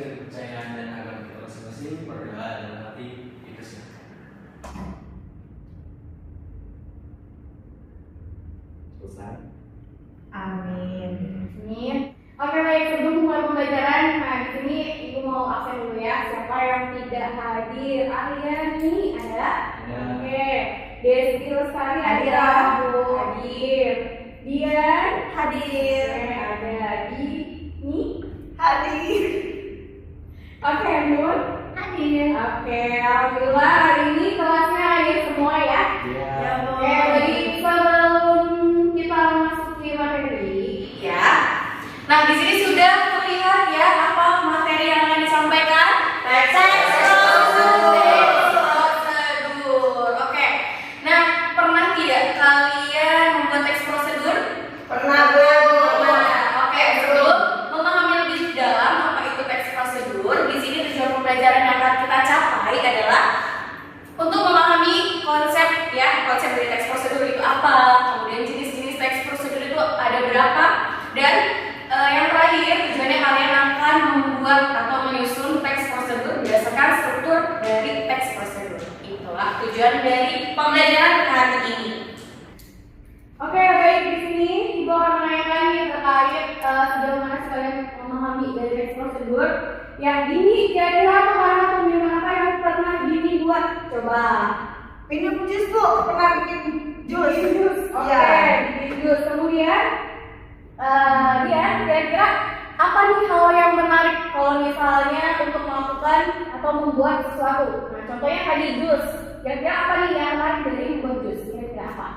dari kepercayaan dan agama kita masing-masing, berdoa dalam hati itu silakan. Selesai. Amin. Amin. Oke baik, sebelum mulai pembelajaran, nah di sini ibu mau absen dulu ya. Siapa yang tidak hadir? Aryani ada? Ada. Oke. Desi Lestari Hadir, ada? Bu. Hadir. Dian Hadir. Oke, ada. Dini Hadir. Oke, Nur Hadir. Oke, alhamdulillah hari ini kelasnya hadir semua ya. Ya. Oke, jadi sebelum kita masuki materi, Ya. Nah, di sini sudah terlihat ya apa materi yang akan disampaikan. Teks prosedur. Oke. Nah, pernah tidak kalian membuat teks prosedur? Pernah, Bu. Nah, oke. Sebelum memahami lebih dalam apa itu teks prosedur, di sini tujuan pembelajaran yang akan kita capai adalah untuk memahami konsep dari teks prosedur itu apa, kemudian jenis-jenis teks prosedur itu ada berapa, dan yang terakhir tujuannya kalian akan membuat atau menyusun teks prosedur berdasarkan struktur dari teks prosedur. Itulah tujuan dari pembelajaran hari ini. Oke, baik, di sini Ibu akan menanyakan nih terkait sejauh mana kalian memahami dari teks prosedur. Yang ini kira-kira makanan atau minuman apa yang pernah Dini buat? Coba. Minum jus, Bu. Pernah bikin jus. Jus. Oke, Iya. bikin jus. Kemudian Dian, kira-kira apa nih hal yang menarik kalau misalnya untuk melakukan atau membuat sesuatu? Nah, contohnya tadi jus. Kira-kira apa nih yang menarik dari membuat jus? Kira-kira apa?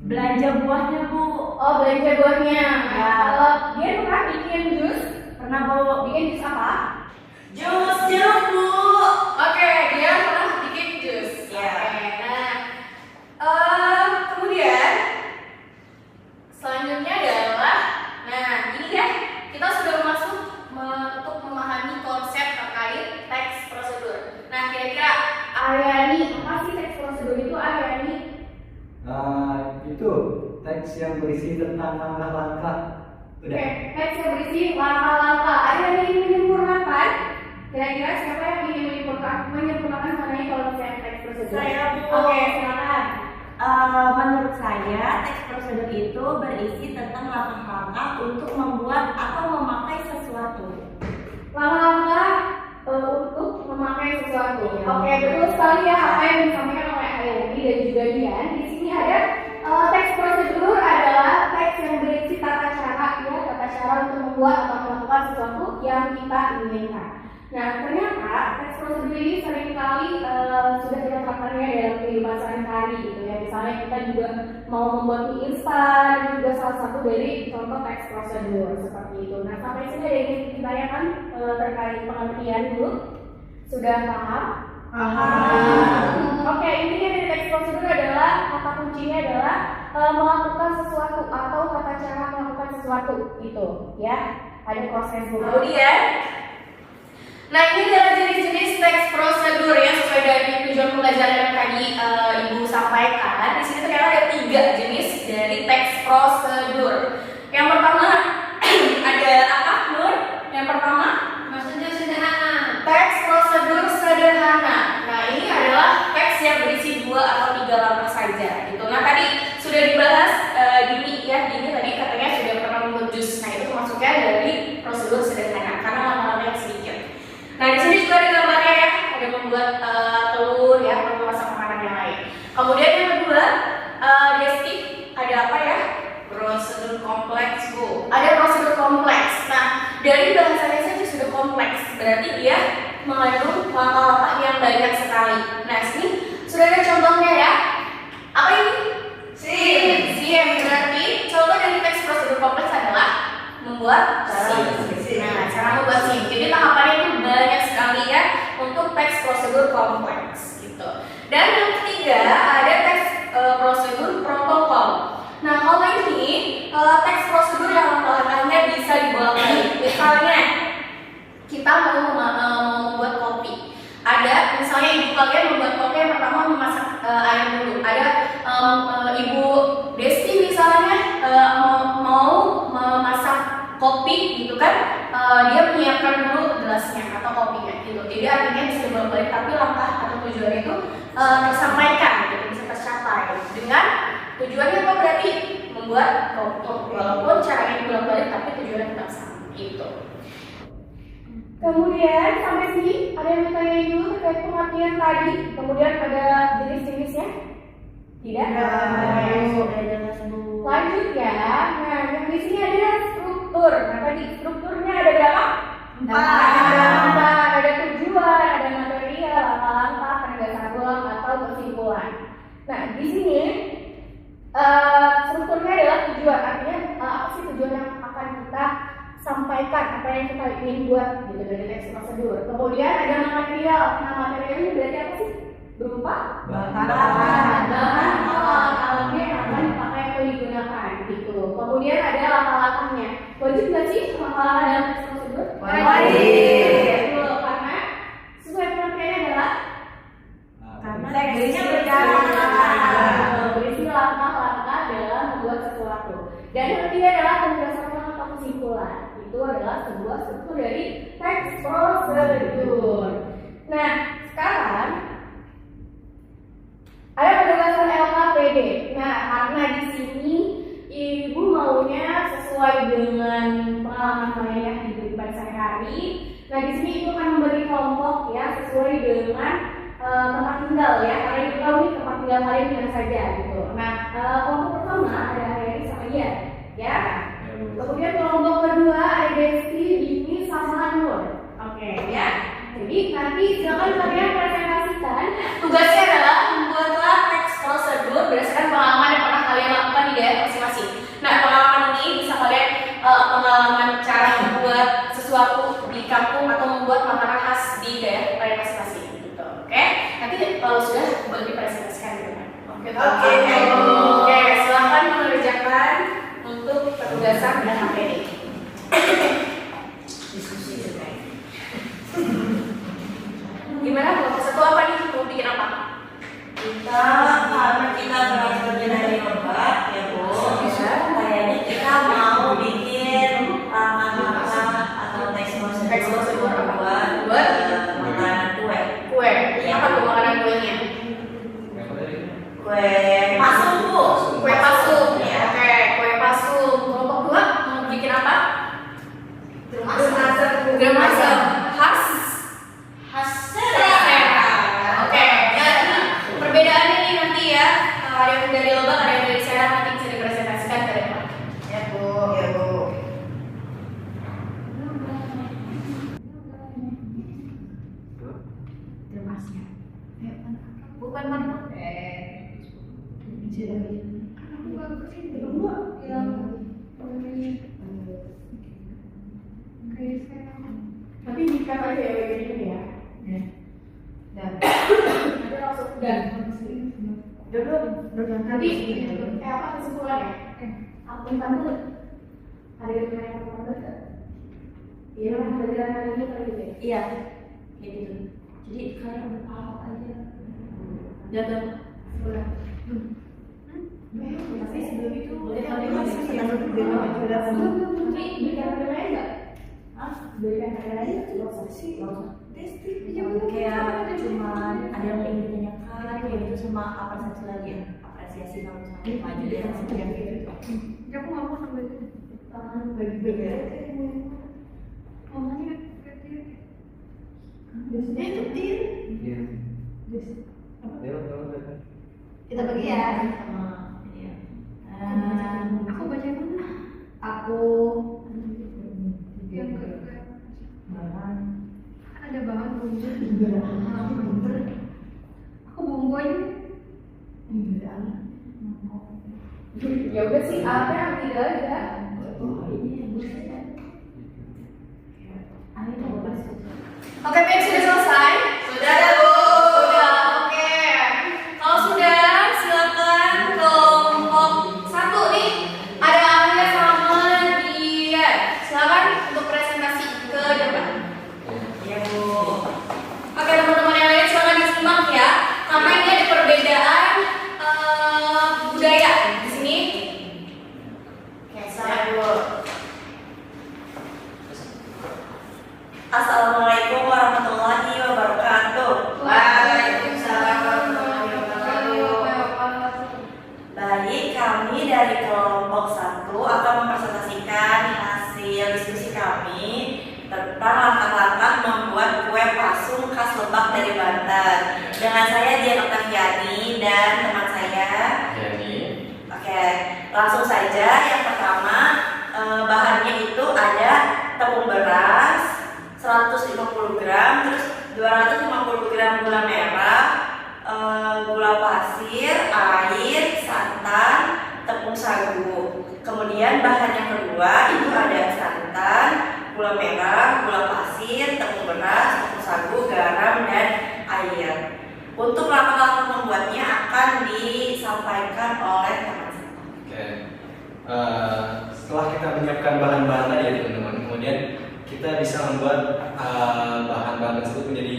Belanja buahnya, Bu. Oh, belanja buahnya. Ya. Dia pernah bikin jus? Pernah, Bu. Bikin jus apa? Jus jeruk, Bu. Oke, dia pernah bikin jus. Ya. Oke, nah, kemudian selanjutnya adalah, nah ini ya kita sudah masuk untuk memahami konsep terkait teks prosedur. Nah, kira-kira Aryani, apa sih teks prosedur itu, Aryani? Itu teks yang berisi tentang langkah-langkah. Oke, teks yang berisi langkah-langkah. Aryani ingin menyempurnakan. Kira-kira siapa yang ingin menyempurnakan mengenai konsep teks prosedur? Saya, Bu. Oke, silakan. Menurut saya, teks prosedur itu berisi tentang langkah-langkah untuk membuat atau memakai sesuatu. Langkah-langkah untuk memakai sesuatu. Iya. Oke, betul sekali ya apa yang disampaikan oleh Aryani dan juga Dian. Di sini ada teks prosedur adalah teks yang berisi tata cara untuk membuat atau melakukan sesuatu yang kita inginkan. Nah, ternyata teks prosedur ini seringkali sudah kita terapkannya dalam kehidupan sehari-hari gitu ya. Misalnya kita juga mau membuat mie instan, juga salah satu dari contoh teks prosedur seperti itu. Nah, sampai sini ada yang ditanyakan terkait pengertian dulu. Sudah paham? Oke, intinya dari teks prosedur adalah kata kuncinya adalah melakukan sesuatu atau tata cara melakukan sesuatu gitu ya. Ada proses dulu. Kemudian, nah ini adalah jenis-jenis teks prosedur yang sesuai dari tujuan pembelajaran yang tadi Ibu sampaikan. Di sini ternyata ada 3 jenis dari teks prosedur. Yang pertama ada apa, Nur? Yang pertama, Maksudnya sederhana. teks prosedur sederhana. Nah, ini adalah teks yang berisi 2 atau 3 langkah saja. Gitu. Nah, tadi sudah dibahas Dini tadi katanya sudah pernah membuat jus. Nah, itu termasuknya dari prosedur sederhana karena langkah-langkahnya sedikit. Nah, di sini juga ada gambarnya ya, ada membuat telur ya, atau memasak makanan yang lain. Kemudian yang kedua, Desti, ada apa ya? Prosedur kompleks, Bu. Ada prosedur kompleks. Nah, dari bahasanya saja sudah kompleks, berarti dia mengandung langkah-langkah yang banyak sekali. Nah, sini sudah ada contohnya ya. Apa ini? SIM. Berarti contoh dari teks prosedur kompleks adalah membuat SIM. Nah, cara membuat SIM. Jadi tahapannya itu banyak sekali ya untuk teks prosedur kompleks gitu. Dan yang ketiga ada teks prosedur protokol. Nah, kalau ini teks prosedur yang langkah-langkahnya bisa dibolak-balik. Misalnya kita mau membuat kopi. Ada misalnya ibu kalian membuat kopi, yang pertama memasak air dulu. Ada ibu Desti misalnya mau memasak kopi gitu kan, dia menyiapkan dulu gelasnya atau kopinya gitu. Jadi artinya bisa bolak-balik tapi langkah atau tujuannya itu tersampaikan gitu, bisa tercapai dengan tujuannya apa berarti membuat kopi walaupun caranya dibolak-balik tapi tujuannya tetap sama gitu. Kemudian sampai sini ada yang bertanya dulu terkait pengertian tadi. Kemudian ada jenis-jenisnya? Tidak. Lanjut ya. Nah, yang di sini ada struktur. Nah, tadi strukturnya ada berapa? 4. Ada tujuan, ada material, langkah-langkah, penegasan ulang atau kesimpulan. Nah, di sini strukturnya adalah tujuan. Artinya apa sih tujuan yang akan kita sampaikan, apa yang kita ingin buat gitu dari teks prosedur. Kemudian ada material. Nah, material ini berarti apa sih? Berupa bahan alat-alatnya yang akan dipakai atau digunakan gitu. Kemudian ada langkah-langkahnya. Wajib nggak sih langkah-langkah dalam teks prosedur? Wajib. Karena sesuai pengertiannya adalah Karena teksnya berjalan. berisi langkah-langkah dalam membuat sesuatu. Dan yang ketiga adalah penegasan atau kesimpulan. Itu adalah sebuah struktur dari teks prosedur. Nah, sekarang ada penegasan LKPD. Nah, karena di sini ibu maunya sesuai dengan pengalaman kalian di kehidupan sehari-hari. Nah, di sini ibu akan memberi kelompok ya sesuai dengan tempat tinggal ya. Kalian itu tahu nih tempat tinggal kalian di mana saja gitu. Nah, kelompok pertama ada Heri sama Ian ya. Kemudian kelompok kedua ada Desti, Dini, sama Nur. Oke ya. Jadi nanti silakan kalian presentasikan. Tugasnya adalah membuatlah teks prosedur berdasarkan pengalaman yang pernah kalian lakukan di daerah masing-masing. Nah, pengalaman ini bisa kalian pengalaman cara membuat sesuatu di kampung atau membuat makanan khas di daerah kalian masing-masing gitu. Oke? Nanti kalau sudah boleh dipresentasikan gitu kan. Oke, silakan mengerjakan untuk petugasan dan HPD. Diskusi juga. Gimana kelompok satu apa nih? Mau bikin apa? Karena kita berasal dari Lebak ya Bu, kayaknya kita mau bikin langkah-langkah atau teks prosedur buat makanan kue. Kue. Apa tuh makanan kuenya? Kue pasum Bu. Kue pasum. Ya. Oke, kue pasum. Kelompok dua mau bikin apa? Germasem. Khas Serang. Oke, dan perbedaannya nih nanti ya, ada yang dari Lebak, ada yang dari Serang, nanti bisa dipresentasikan ke depan. Ya Bu. Bukan mana? Nanti jika aja ya kayak gini ya. Nanti langsung nanti apa kesimpulannya? Aku tampil. Ada yang punya yang tampil kan? Iya, pelajaran hari ini kali ini. Iya, kayak gitu. Jadi kalian udah paham aja. Dalam Sebulan. Tapi sebelum itu boleh kalian kalian masih yang sudah Tapi berikan kalian lain nggak? Berikan kalian lain nggak? kayak cuman ada yang ingin ditanyakan kayak gitu sama apa satu lagi ya apresiasi kalau misalnya maju deh yang gitu. Aku nggak mau sampai tangan bagi-bagi. Ngomongnya biasanya kecil. Kita bagi ya. Iya. Aku baca mana? Aku yang ke bahan ada bahan bumbu. Aku bumbu aja. Ya udah sih, apa yang tiga aja. Oke, Pep sudah selesai? Sudah ada Bu. Sudah, oke. Kalau sudah, silakan kelompok satu nih. Ada Alia sama dia. Silakan untuk presentasi ke depan. ya Bu. Oke, teman-teman yang lain silakan disimak ya. Karena ini ada perbedaan budaya di sini. Oke, silakan Bu. Assalamualaikum warahmatullahi wabarakatuh. Waalaikumsalam warahmatullahi wabarakatuh. Baik, kami dari kelompok 1 akan mempresentasikan hasil diskusi kami tentang langkah-langkah membuat kue pasung khas Lebak dari Banten. Dengan saya Dian Oktaviani dan teman saya. Jadi, Oke, langsung saja. Yang pertama, bahannya itu ada tepung beras 150 gram, terus 250 gram gula merah, gula pasir, air, santan, tepung sagu. Kemudian bahan yang kedua itu ada santan, gula merah, gula pasir, tepung beras, tepung sagu, garam, dan air. Untuk langkah-langkah membuatnya akan disampaikan oleh teman saya. oke. Setelah kita menyiapkan bahan-bahan tadi ya teman-teman, kemudian kita bisa membuat bahan-bahan tersebut menjadi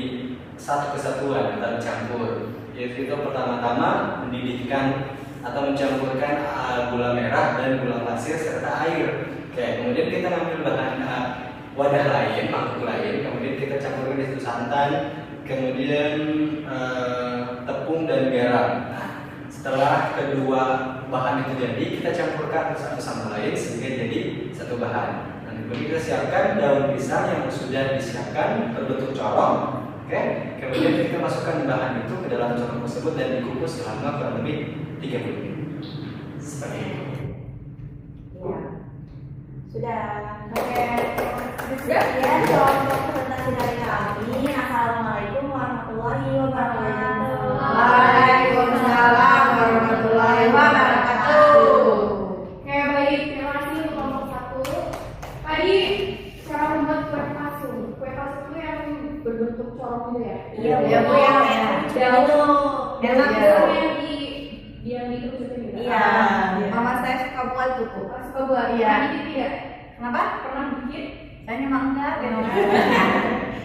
satu kesatuan atau dicampur. Yaitu itu pertama-tama mendidihkan atau mencampurkan gula merah dan gula pasir serta air. Oke, kemudian kita ngambil bahan wadah lain, mangkuk lain, kemudian kita campurkan di situ santan, kemudian tepung dan garam. Nah, setelah kedua bahan itu jadi, kita campurkan satu sama lain sehingga jadi satu bahan. Nah, kemudian kita siapkan daun pisang yang sudah disiapkan berbentuk corong. Oke, kemudian kita masukkan bahan itu ke dalam corong tersebut dan dikukus selama kurang lebih 30 menit. Seperti itu. Ya. Sudah. Oke. Sekian kelompok presentasi dari kami. Assalamualaikum warahmatullahi wabarakatuh. Waalaikumsalam warahmatullahi wabarakatuh. Oke, baik. Terima kasih untuk kelompok 1. Tadi cara membuat kue pasung. Kue pasung itu yang berbentuk corong gitu ya? Iya, iya, Bu, yang daun enak daun ya. yang dikerucutin gitu. Iya. Mama saya suka buat tuh, Bu. Suka buat. Iya. Pernah bikin tidak? Kenapa? Pernah bikin? Saya memang enggak.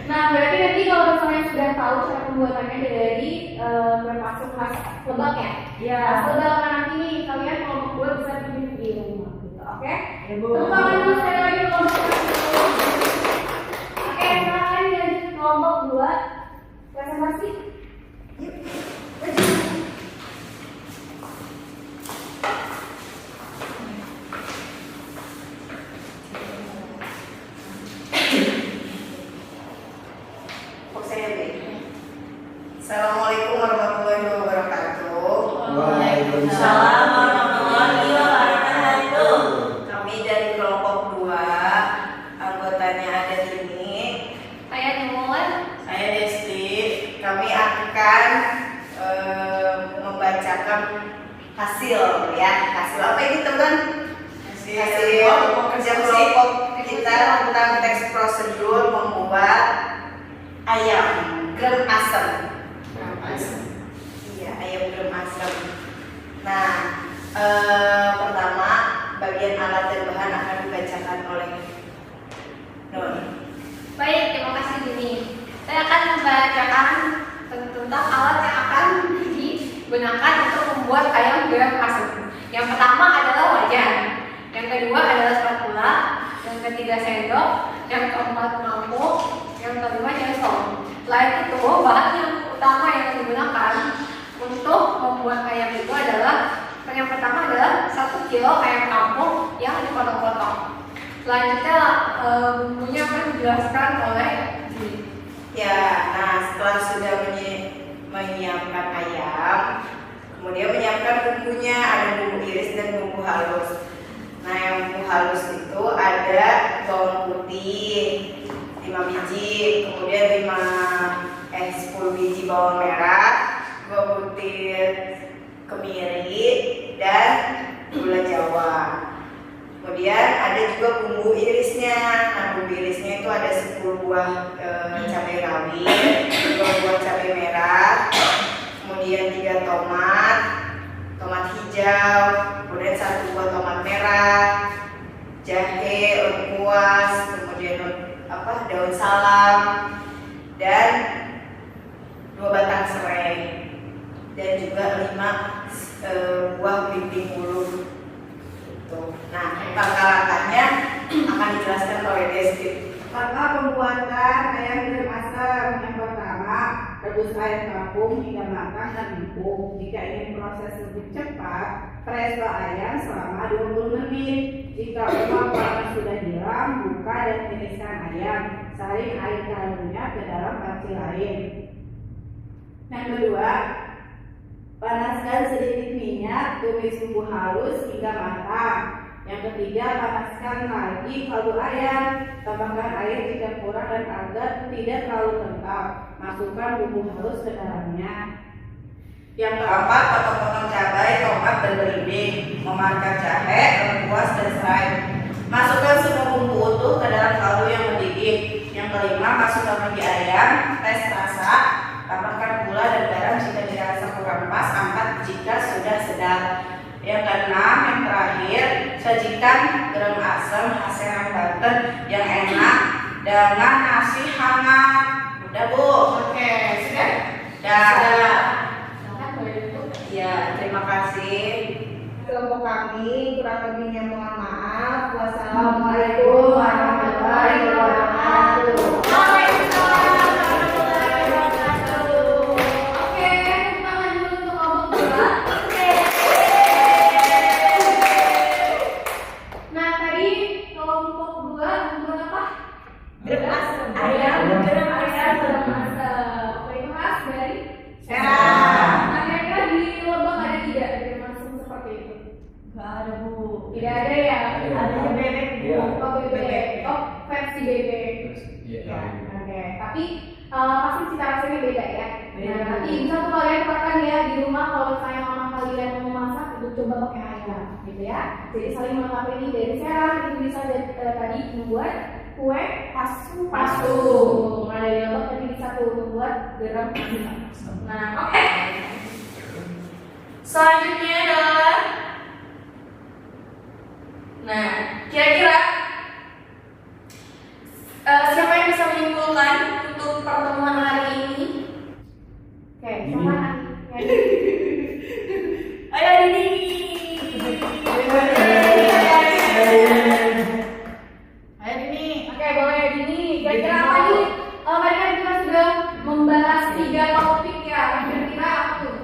Nah, berarti nanti kalau misalnya sudah tahu cara pembuatannya dari kue pasung khas Lebak ya? Iya. Khas Lebak, nah nanti nih kalian kelompok 2 bisa bikin di rumah gitu, oke? Ya, Bu. Tepuk tangan dulu sekali lagi kelompok 1. Oke, silakan lanjut kelompok 2 presentasi. Assalamualaikum warahmatullahi wabarakatuh. Waalaikumsalam warahmatullahi wabarakatuh. Kami dari kelompok 2, anggotanya ada ini. Saya Nyumun. Saya Desti. Kami akan membacakan hasil ya. Hasil apa ini teman? Hasil kerja kelompok kita tentang teks prosedur membuat ayam grem asem. Iya, ayam grem asem. Nah, pertama bagian alat dan bahan akan dibacakan oleh Nun. Baik, terima kasih Dini. Saya akan membacakan tentang alat yang akan digunakan untuk membuat ayam grem asem. Yang pertama adalah wajan, yang kedua adalah spatula, yang ketiga sendok, yang keempat mangkuk, yang kelima cendol. Selain itu, bahan yang utama yang digunakan untuk membuat ayam itu adalah yang pertama adalah 1 kilo ayam kampung yang dipotong-potong. Selanjutnya bumbunya akan dijelaskan oleh Dini. Ya, nah setelah sudah menyiapkan ayam, kemudian menyiapkan bumbunya, ada bumbu iris dan bumbu halus. Nah, yang bumbu halus itu ada bawang putih 5 biji, kemudian 10 biji bawang merah, 2 butir kemiri, dan gula jawa. Kemudian ada juga bumbu irisnya. Nah, bumbu irisnya itu ada 10 buah cabai rawit, 2 buah cabai merah, kemudian 3 tomat hijau, kemudian 1 buah tomat merah, jahe, lengkuas, kemudian daun salam, dan 2 batang serai, dan juga 5 buah belimbing ulu. Nah, langkah-langkahnya akan dijelaskan oleh Desti. Maka pembuatan ayam garam asam yang pertama, rebus ayam kampung hingga matang dan empuk. Jika ingin proses lebih cepat, presto ayam selama 20 menit. Jika uap panas sudah hilang, buka dan tiriskan ayam. Saring air kaldunya ke dalam panci lain. Yang kedua, panaskan sedikit minyak, tumis bumbu halus hingga matang. Yang ketiga, panaskan lagi kaldu ayam. Tambahkan air jika kurang dan agar tidak terlalu kental. Masukkan bumbu halus ke dalamnya. Yang keempat, potong-potong cabai, tomat, dan belimbing. Memakan jahe, lengkuas, dan serai. Masukkan semua bumbu utuh ke dalam kaldu yang mendidih. Yang kelima, masukkan lagi ayam, tes rasa. Tambahkan gula dan garam jika dirasa kurang pas, angkat jika sudah sedap. Yang keenam, yang terakhir, sajikan garam asam khas Serang Banten yang enak dengan nasi hangat. Udah Bu? Oke, sudah? Sudah. Silakan boleh ditutup. Ya, terima kasih. Kelompok kami kurang lebihnya mohon maaf. Wassalamualaikum warahmatullahi wabarakatuh. Waalaikumsalam warahmatullahi wabarakatuh. Oke, tepuk tangan dulu untuk kelompok 2. Nah, tadi kelompok 2 membuat apa? Garam asam. Ayam garam asam. Apa itu khas dari Serang. Nah, kira-kira di Lebak ada tidak garam asam seperti itu? Gak ada Bu. Tidak ada ya? Adanya bebek Bu. Iya. Oh, bebek. Oh, versi bebek. Iya. Ya, oke. Tapi pasti cita rasanya beda ya. Beda. Nah, nanti bisa tuh kalian terapkan ya di rumah kalau misalnya mama kalian mau masak itu coba pakai ayam, gitu ya. Jadi saling melengkapi ini dari Serang itu bisa tadi membuat kue pasu. Nah dari Lebak tadi bisa tuh membuat garam asam. Nah, oke. Selanjutnya adalah, nah, kira-kira siapa yang bisa menyimpulkan untuk pertemuan hari ini? Oke, sama Ani. Ayo Dini. Ayo ini. Oke, boleh Dini. Kira-kira apa nih? Tadi kan kita sudah membahas 3 topik ya. Kira-kira apa tuh?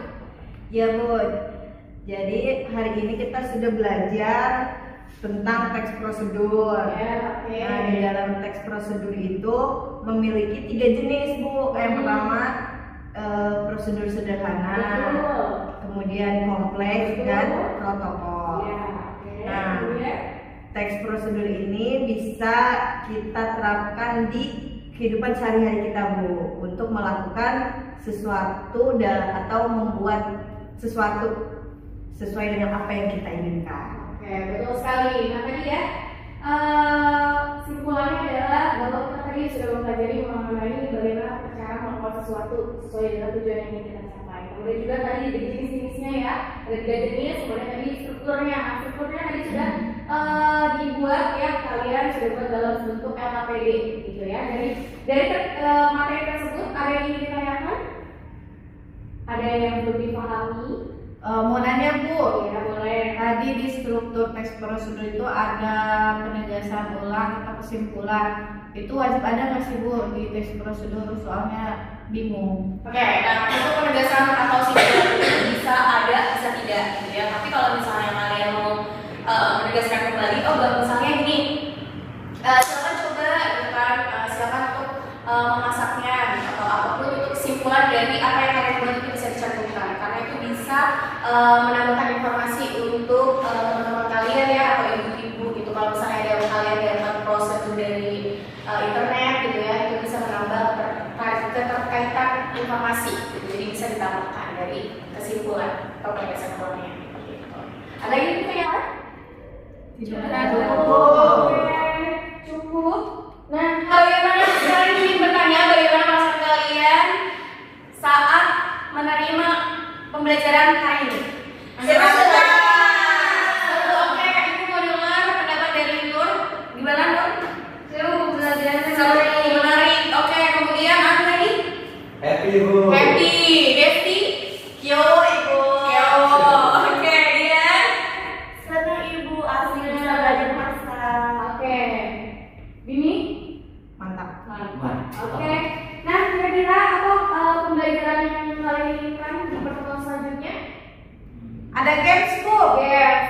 Ya Bun. Jadi hari ini kita sudah belajar tentang teks prosedur. Ya, oke. Nah, di dalam teks prosedur itu memiliki 3 jenis Bu. Yang pertama prosedur sederhana, Betul. kemudian kompleks dan Betul. protokol. Ya, oke. Nah, Kemudian teks prosedur ini bisa kita terapkan di kehidupan sehari-hari kita Bu, untuk melakukan sesuatu atau membuat sesuatu sesuai dengan apa yang kita inginkan. oke, betul sekali. Nah tadi ya, simpulannya adalah bahwa kita tadi sudah mempelajari mengenai bagaimana cara melakukan sesuatu sesuai dengan tujuan yang ingin kita capai. Kemudian juga tadi dari jenis-jenisnya ya, ada 3 jenis. Kemudian tadi strukturnya, strukturnya tadi sudah dibuat ya, kalian sudah buat dalam bentuk LKPD gitu ya. Dari materi tersebut ada yang ingin ditanyakan? Ada yang belum dipahami? Mau nanya Bu, Ya boleh. tadi di struktur teks prosedur itu ada penegasan ulang atau kesimpulan. Itu wajib ada nggak sih Bu di teks prosedur? Soalnya bingung. Oke, nah untuk penegasan atau simpulan itu bisa ada, bisa tidak gitu ya. Tapi kalau misalnya kalian mau menegaskan kembali, misalnya gini, silakan coba gitu kan, silakan untuk memasaknya gitu, atau apapun itu kesimpulan dari apa yang kalian buat itu bisa dicantumkan, karena itu bisa menambahkan informasi untuk teman-teman kalian ya, atau ibu-ibu gitu. Kalau misalnya ada kalian dapat prosedur dari internet gitu ya, itu bisa menambah keterkaitan informasi gitu. Jadi bisa ditambahkan dari kesimpulan atau penegasan uangnya gitu. Ada yang ditanyakan? Cukup. Nah, bagaimana sekarang ingin bertanya bagaimana perasaan kalian saat menerima pembelajaran hari ini? Senang. Oke, Ibu mau dengar pendapat dari Nur. Gimana Nur? Seru pembelajarannya. Seru, menarik. Oke, kemudian apa lagi? Happy Bu. Happy, Desti, Kyo, Ibu. Kyo. Oke, Dian. Senang Ibu, asli bisa belajar masak. Oke. Bini? Oke. Nah, kira-kira apa pembelajaran yang kalian inginkan di pertemuan selanjutnya? Ada games Bu. Games.